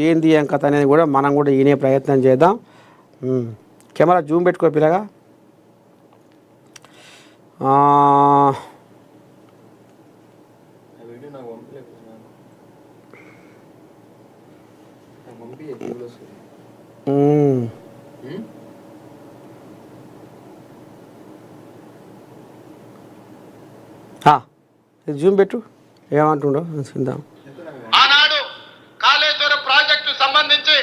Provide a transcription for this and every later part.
ఏంది ఏం కథ అనేది కూడా మనం కూడా వినే ప్రయత్నం చేద్దాం. కెమెరా జూమ్ పెట్టుకో పిల్లగా. జూమ్ పెట్టు, ఏమంటుండో చూద్దాం. ఆనాడు కాళేశ్వరం ప్రాజెక్టు సంబంధించి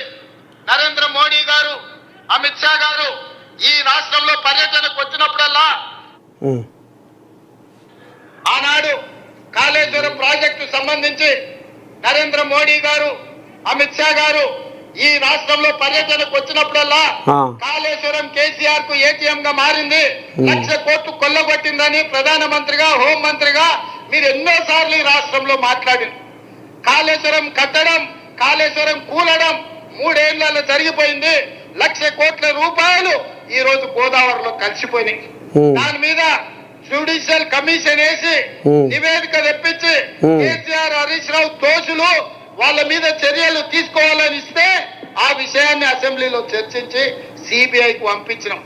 నరేంద్ర మోడీ గారు, అమిత్ షా గారు ఈ రాష్ట్రంలో పర్యటనకు వచ్చినప్పుడల్లా ఆనాడు కాళేశ్వరం ప్రాజెక్టు సంబంధించి నరేంద్ర మోడీ గారు, అమిత్ షా గారు ఈ రాష్ట్రంలో పర్యటనకు వచ్చినప్పుడల్లా కాళేశ్వరం కేసీఆర్ కు ఏటీఎం గా మారింది, 1,00,000 కోట్లు కొల్లగొట్టిందని ప్రధానమంత్రిగా, హోంమంత్రిగా మీరు ఎన్నోసార్లు ఈ రాష్ట్రంలో మాట్లాడింది. కాళేశ్వరం కట్టడం, కాళేశ్వరం కూలడం 3 ఏళ్లలో జరిగిపోయింది. 1,00,000 కోట్ల రూపాయలు ఈ రోజు గోదావరిలో కలిసిపోయినాయి. దాని మీద జ్యుడిషియల్ కమిషన్ వేసి నివేదిక తెప్పించి కేసీఆర్, హరీష్ రావు దోషులు, వాళ్ళ మీద చర్యలు తీసుకోవాలని ఇస్తే ఆ విషయాన్ని అసెంబ్లీలో చర్చించి సిబిఐకి పంపించినాం.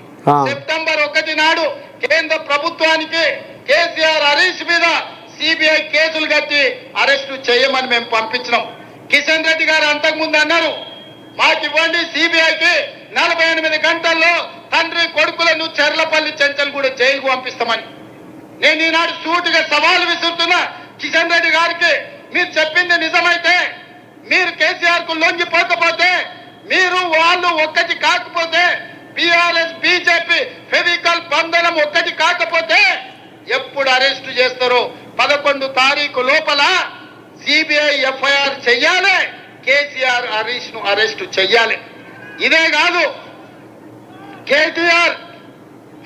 సెప్టెంబర్ 1 నాడు కేంద్ర ప్రభుత్వానికి కేసీఆర్, హరీష్ మీద సిబిఐ కేసులు కట్టి అరెస్టు చేయమని మేము పంపించినాం. కిషన్ రెడ్డి గారు అంతకుముందు అన్నారు, మాకు ఇవ్వండి సిబిఐకి 48 గంటల్లో తండ్రి కొడుకులను చెర్లపల్లి చెంచల్ కూడా జైలుకు పంపిస్తామని. నేను ఈనాడు సూటిగా సవాలు విసురుతున్నా కిషన్ రెడ్డి గారికి, మీరు చెప్పింది నిజమైతే, మీరు కేసీఆర్ కు లొంగిపోకపోతే, మీరు వాళ్ళు ఒక్కటి కాకపోతే, బీఆర్ఎస్ బీజేపీ ఫెవికల్ బంధనం ఒక్కటి కాకపోతే ఎప్పుడు అరెస్టు చేస్తారో 11 తారీఖు లోపల సిబిఐ ఎఫ్ఐఆర్ చెయ్యాలి, కేసీఆర్, హరీష్ ను అరెస్టు చెయ్యాలి. ఇదే కాదు, కేటీఆర్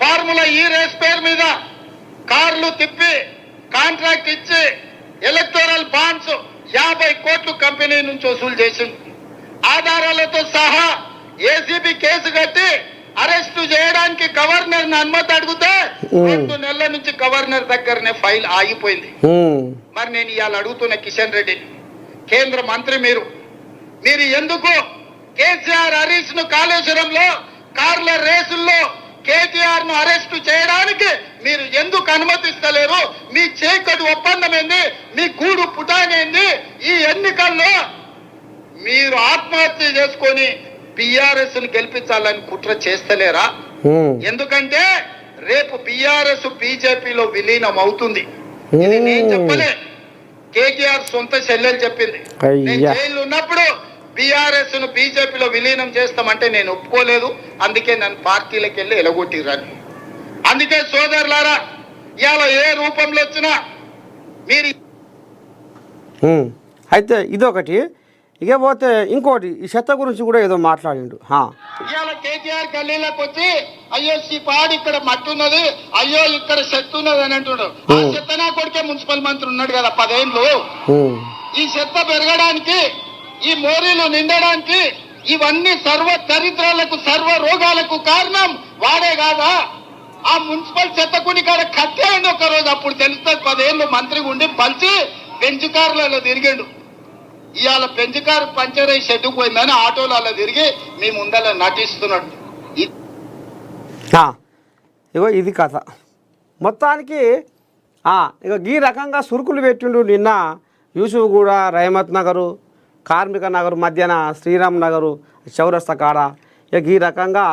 ఫార్ములా ఈ రేస్ పేరు మీద కార్లు తిప్పి కాంట్రాక్ట్ ఇచ్చి ఎలక్టోరల్ బాండ్స్ 50 కోట్లు కంపెనీ నుంచి వసూలు చేసింది. ఆధారాలతో సహా ఏసీబీ కేసు కట్టి అరెస్టు చేయడానికి గవర్నర్ అనుమతి అడిగితే 2 నెలల నుంచి గవర్నర్ దగ్గరనే ఫైల్ ఆగిపోయింది. మరి నేను ఇవాళ అడుగుతున్న కిషన్ రెడ్డిని, కేంద్ర మంత్రి మీరు ఎందుకు కేసీఆర్, హరీష్ ను కాళేశ్వరంలో కార్ల రేసుల్లో కేటీఆర్ ను అరెస్టు చేయడానికి మీరు ఎందుకు అనుమతిస్తలేరు? మీ చీకటి ఒప్పందం ఏంది? మీ గూడు పుటానేంది? ఈ ఎన్నికల్లో మీరు ఆత్మహత్య చేసుకొని బీఆర్ఎస్ ను గెలిపించాలని కుట్ర చేస్తలేరా? ఎందుకంటే రేపు బీఆర్ఎస్ బీజేపీలో విలీనం అవుతుంది. ఇది నేను చెప్పలే, కేటీఆర్ సొంత చెల్లెలు చెప్పింది. నేను జైలు ఉన్నప్పుడు బీఆర్ఎస్ ను బీజేపీలో విలీనం చేస్తామంటే నేను ఒప్పుకోలేదు, అందుకే నన్ను పార్టీలకు వెళ్ళి ఎలగొట్టిరని. అందుకే సోదరులారా, ఇవాళ ఏ రూపంలో వచ్చినా మీరు అయితే ఇదొకటి. ఇకపోతే ఇంకోటి, ఈ చెత్త గురించి కూడా ఏదో మాట్లాడిండు. ఇవాళ కేటీఆర్ గల్లీలోకి వచ్చి అయ్యో పాడు ఇక్కడ మట్టి ఉన్నది, అయ్యో ఇక్కడ చెత్త ఉన్నది అని అంటున్నాడు. ఆ చెత్త నా కొడుకే మున్సిపల్ మంత్రి ఉన్నాడు కదా 10 ఏళ్ళు. ఈ చెత్త పెరగడానికి, ఈ మోరీలు నిండడానికి, ఇవన్నీ సర్వ చరిత్రలకు, సర్వ రోగాలకు కారణం వాడే కాదా? ఆ మున్సిపల్ చెత్తకుని కాడ కట్టేయండి ఒక్కరోజు, అప్పుడు తెలుస్తుంది. 10 ఏళ్ళు మంత్రిగా ఉండి పలిచి బెంచ్ కార్లలో తిరిగిండు. ఇవాళ బెంచ్ కారు పంచర్ అయ్యి షెడ్డుకు పోయిందని ఆటోలలో తిరిగి మీ ముందర నటిస్తున్నాడు. ఇగో ఇది కథ మొత్తానికి. ఇక ఈ రకంగా సురుకులు పెట్టిండు నిన్న యూసుఫ్ గూడ, రహమత్ నగరు, కార్మిక నగరు మధ్యన శ్రీరామ్ నగరు చౌరస్తా కాడ. ఇక ఈ రకంగా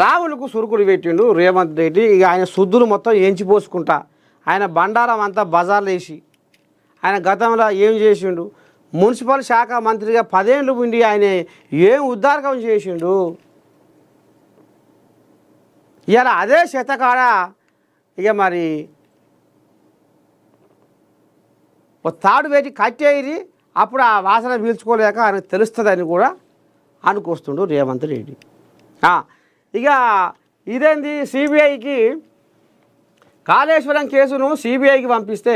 రావులకు సురుకులు పెట్టిండు రేవంత్ రెడ్డి. ఇక ఆయన శుద్ధులు మొత్తం ఎంచిపోసుకుంటా, ఆయన బండారం అంతా బజార్లు వేసి, ఆయన గతంలో ఏం చేసిండు? మున్సిపల్ శాఖ మంత్రిగా 10 ఏళ్ళు ఉండి ఆయన ఏం ఉద్దారకం చేసిండు? ఇవాళ అదే శతకాడ ఇక మరి ఒక తాడు పెట్టి కట్టేది, అప్పుడు ఆ వాసన పీల్చుకోలేక ఆయనకు తెలుస్తుందని కూడా అనుకొస్తుండు రేవంత్ రెడ్డి. ఇక ఇదేంది, సిబిఐకి కాళేశ్వరం కేసును సిబిఐకి పంపిస్తే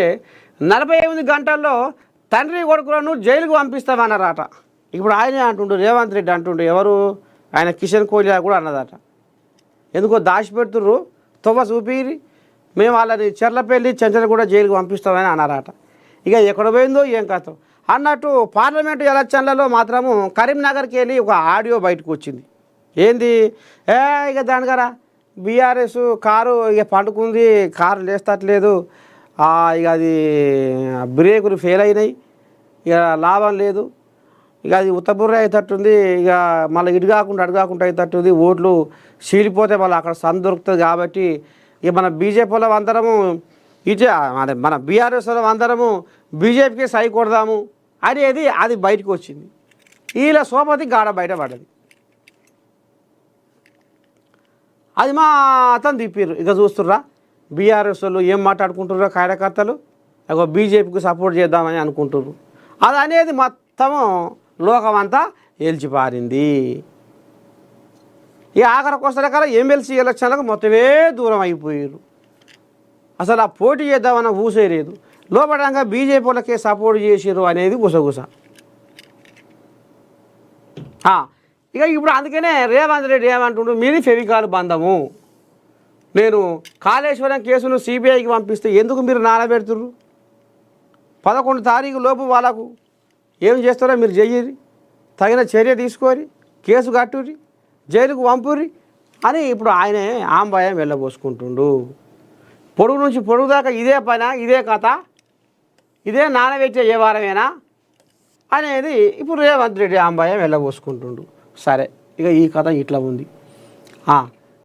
48 గంటల్లో తండ్రి కొడుకులను జైలుకు పంపిస్తామన్నారట. ఇప్పుడు ఆయనే అంటుండు, రేవంత్ రెడ్డి అంటుండు, ఎవరు ఆయన కిషన్ కోహ్లీ కూడా అన్నదట. ఎందుకో దాచిపెడుతుర్రు, తొవ్వ చూపిరి, మేము వాళ్ళని చెర్లపల్లి, చెంచల్ కూడా జైలుకు పంపిస్తామని అన్నారట. ఇక ఎక్కడ పోయిందో ఏం కథ. అన్నట్టు పార్లమెంటు ఎలక్షన్లలో మాత్రము కరీంనగర్కి వెళ్ళి ఒక ఆడియో బయటకు వచ్చింది. ఏంది ఇక దానికరా బీఆర్ఎస్ కారు ఇక పండుకుంది, కారు లేస్తట్లేదు, ఇక అది బ్రేకులు ఫెయిల్ అయినాయి, ఇక లాభం లేదు, ఇక అది ఉత్తబుర్ర అయ్యేటట్టుంది, ఇక మళ్ళీ ఇటు కాకుండా అటు కాకుండా అయ్యేటట్టుంది, ఓట్లు చీలిపోతే మళ్ళీ అక్కడ సందు దొరుకుతుంది. కాబట్టి ఇక మన బీజేపీ వాళ్ళం అందరము ఇటే మన బీఆర్ఎస్ వాళ్ళం అందరము బీజేపీకి సై కొడదాము అనేది అది బయటకు వచ్చింది. వీళ్ళ సోపతి గాడ బయటపడ్డది. అది మా అతను తిప్పారు. ఇక చూస్తుర్రా బీఆర్ఎస్ వాళ్ళు ఏం మాట్లాడుకుంటుర్రో కార్యకర్తలు, ఇక బీజేపీకి సపోర్ట్ చేద్దామని అనుకుంటుర్రు. అది అనేది మొత్తము లోకమంతా ఏల్చిపారింది. ఈ ఆఖరికి వస్తే ఎమ్మెల్సీ ఎలక్షన్లకు మొత్తమే దూరం అయిపోయారు. అసలు ఆ పోటీ చేద్దామన్న ఊసే లేదు. లోపడంగా బీజేపీ వాళ్ళకే సపోర్ట్ చేసిర్రు అనేది గుసగుస. ఇక ఇప్పుడు అందుకనే రేవంత్ రెడ్డి ఏమంటుండ్రు, మీది ఫెవికాల్ బంధము, నేను కాళేశ్వరం కేసును సిబిఐకి పంపిస్తే ఎందుకు మీరు నానబెడుతుర్రు, 11 తారీఖు లోపు వాళ్ళకు ఏం చేస్తారో మీరు చెయ్యరి, తగిన చర్య తీసుకొని కేసు కట్టుర్రి, జైలుకు పంపుర్రి అని ఇప్పుడు ఆయనే ఆంబాయం వెళ్ళబోసుకుంటుండు. పొడుగు నుంచి పొడుగు దాకా ఇదే పని, ఇదే కథ, ఇదే నానబెట్టే వ్యవహారమేనా అనేది ఇప్పుడు రేవంత్ రెడ్డి ఆంబాయం వెళ్ళబోసుకుంటుండు. సరే, ఇక ఈ కథ ఇట్లా ఉంది.